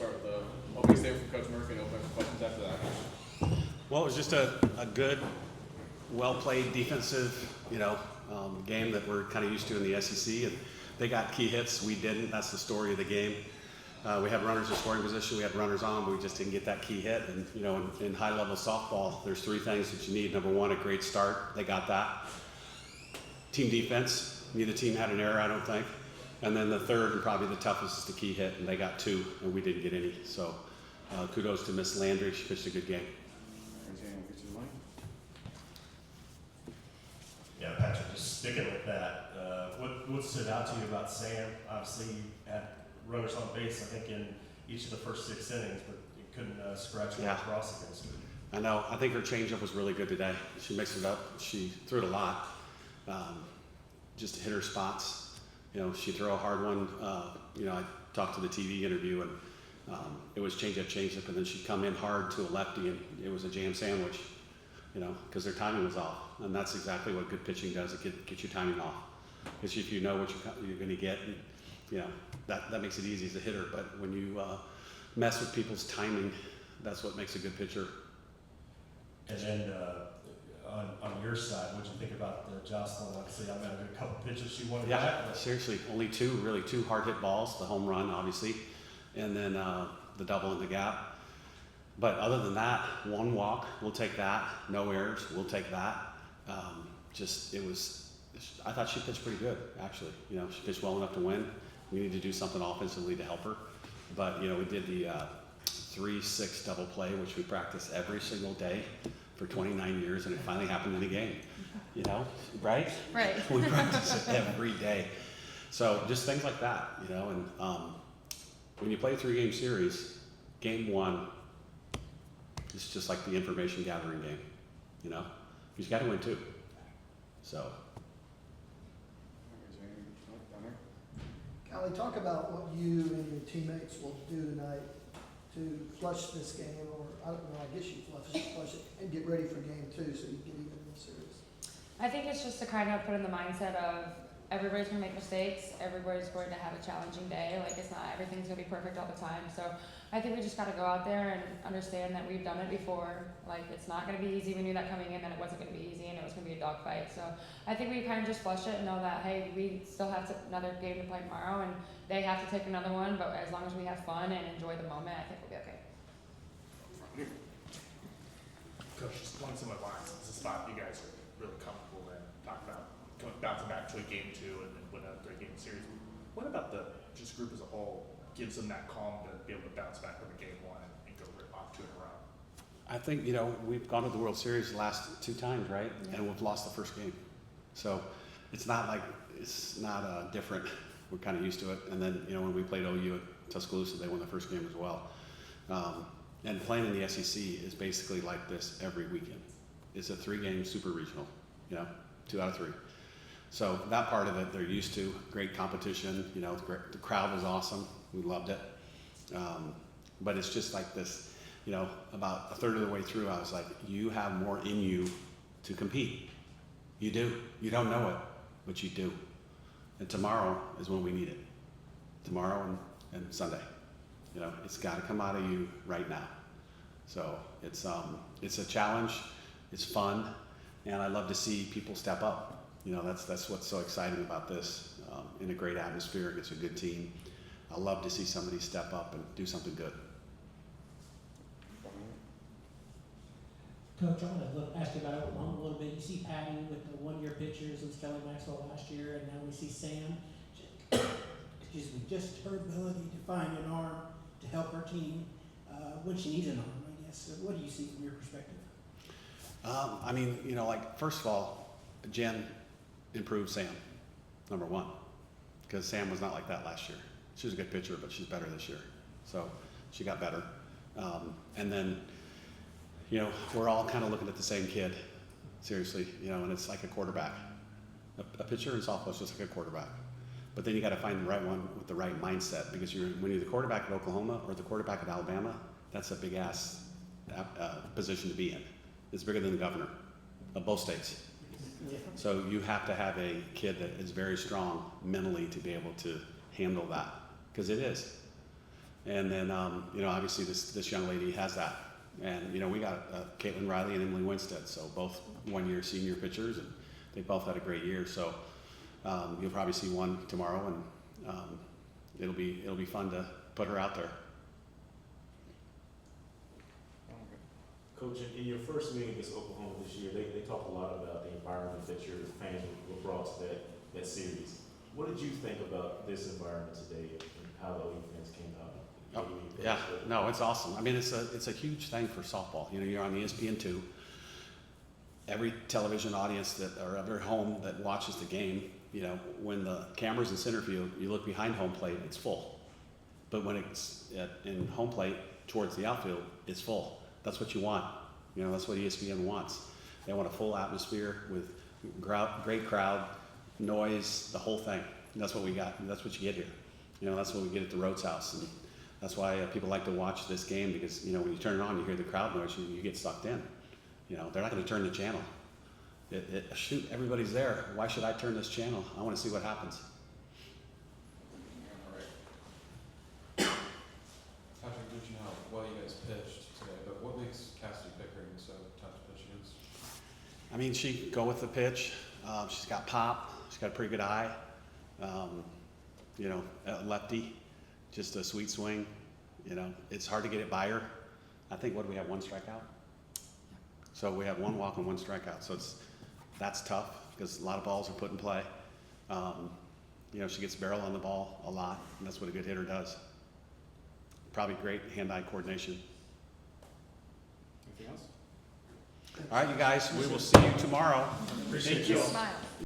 start with the opening statement from Coach Murphy and open up for questions after that. Well, it was just a good, well-played defensive, game that we're kind of used to in the SEC. And they got key hits. We didn't. That's the story of the game. We had runners in scoring position. We had runners on, but we just didn't get that key hit. And, in high-level softball, there's three things that you need. Number one, a great start. They got that. Team defense. Neither team had an error, I don't think. And then the third and probably the toughest is the key hit, and they got two, and we didn't get any. So kudos to Miss Landry. She pitched a good game. Yeah, Patrick, just sticking with that, what stood out to you about Sam? Obviously, you had runners on base, I think, in each of the first 6 innings, but you couldn't scratch one across against him. I know. I think her changeup was really good today. She mixed it up. She threw it a lot. Just hit her spots. She threw a hard one. I talked to the TV interview, and it was changeup, and then she'd come in hard to a lefty, and it was a jam sandwich, because their timing was off. And that's exactly what good pitching does. It gets your timing off. Because if you know what you're going to get, that makes it easy as a hitter. But when you mess with people's timing, that's what makes a good pitcher. And then on your side, what did you think about Jocelyn? Obviously, I met a couple pitches she wanted back. Yeah, seriously, only two hard hit balls, the home run, obviously, and then the double in the gap. But other than that, one walk, we'll take that. No errors, we'll take that. I thought she pitched pretty good, actually. She pitched well enough to win. We need to do something offensively to help her. But, we did the 3-6 double play, which we practice every single day for 29 years, and it finally happened in a game. Right? Right. We practice it every day. So just things like that, and when you play a 3-game series, game 1, it's just like the information gathering game, you got to win 2. So. Kali, talk about what you and your teammates will do tonight to flush this game, or I don't know, I guess you flush it and get ready for game 2 so you get even in the series. I think it's just to kind of put in the mindset of everybody's going to make mistakes. Everybody's going to have a challenging day. It's not everything's going to be perfect all the time. So I think we just got to go out there and understand that we've done it before. It's not going to be easy. We knew that coming in, that it wasn't going to be easy and it was going to be a dogfight. So I think we kind of just flush it and know that, hey, we still have another game to play tomorrow and they have to take another one. But as long as we have fun and enjoy the moment, I think we'll be okay. Coach, just one similar lines. It's a spot you guys are really comfortable in. Talk about bouncing back to a game 2 and then win a 3-game series. What about the just group as a whole gives them that calm to be able to bounce back from a game 1 and go rip off 2 in a row? I think, we've gone to the World Series the last 2 times, right? Yeah. And we've lost the first game. So it's not different. We're kind of used to it. And then, when we played OU at Tuscaloosa, they won the first game as well. And playing in the SEC is basically like this every weekend. It's a 3-game super regional, 2 out of 3. So that part of it, they're used to. Great competition, the crowd was awesome. We loved it. But it's just like this, about a third of the way through, I was like, you have more in you to compete. You do. You don't know it, but you do. And tomorrow is when we need it. Tomorrow and Sunday. It's got to come out of you right now. So it's a challenge. It's fun, and I love to see people step up. That's what's so exciting about this. In a great atmosphere, it's a good team. I love to see somebody step up and do something good. Coach, I want to ask you about it a little bit. You see Patty with the 1-year pitchers and Kelly Maxwell last year, and now we see Sam. Just her ability to find an arm to help her team when she needs an arm, I guess. What do you see from your perspective? First of all, Jen improved Sam, number 1, because Sam was not like that last year. She was a good pitcher, but she's better this year. So she got better. And then, we're all kind of looking at the same kid, seriously, and it's like a quarterback. A pitcher in softball is just like a quarterback. But then you got to find the right one with the right mindset, because when you're the quarterback at Oklahoma or the quarterback at Alabama, that's a big ass position to be in. It's bigger than the governor of both states. Yeah. So you have to have a kid that is very strong mentally to be able to handle that, because it is. And then, you know, obviously this young lady has that. And, you know, we got Caitlin Riley and Emily Winstead, so both one-year senior pitchers, and they both had a great year. So you'll probably see one tomorrow, and it'll be fun to put her out there. Coach, in your first meeting against Oklahoma this year, they talked a lot about the environment that your fans were brought to that series. What did you think about this environment today and how the OU fans came out? Oh, yeah, no, it's awesome. I mean, it's a huge thing for softball. You know, you're on ESPN2. Every television audience or every home that watches the game, you know, when the camera's in center field, you look behind home plate, it's full. But when it's in home plate towards the outfield, it's full. That's what you want. You know, that's what ESPN wants. They want a full atmosphere with great crowd, noise, the whole thing. And that's what we got. And that's what you get here. You know, that's what we get at the Rhodes House. And that's why people like to watch this game, because, you know, when you turn it on, you hear the crowd noise, you get sucked in. You know, they're not going to turn the channel. Shoot, everybody's there. Why should I turn this channel? I want to see what happens. All right. Patrick, did you know how well you guys pitched today, but what makes Cassidy Pickering so tough to pitch against? I mean, she can go with the pitch. She's got pop. She's got a pretty good eye. You know, lefty, just a sweet swing. You know, it's hard to get it by her. I think, what do we have, one strikeout? So we have one walk and one strikeout. So that's tough because a lot of balls are put in play. You know, she gets barrel on the ball a lot, and that's what a good hitter does. Probably great hand-eye coordination. Anything else? All right, you guys, we will see you tomorrow. Appreciate you all. Smile.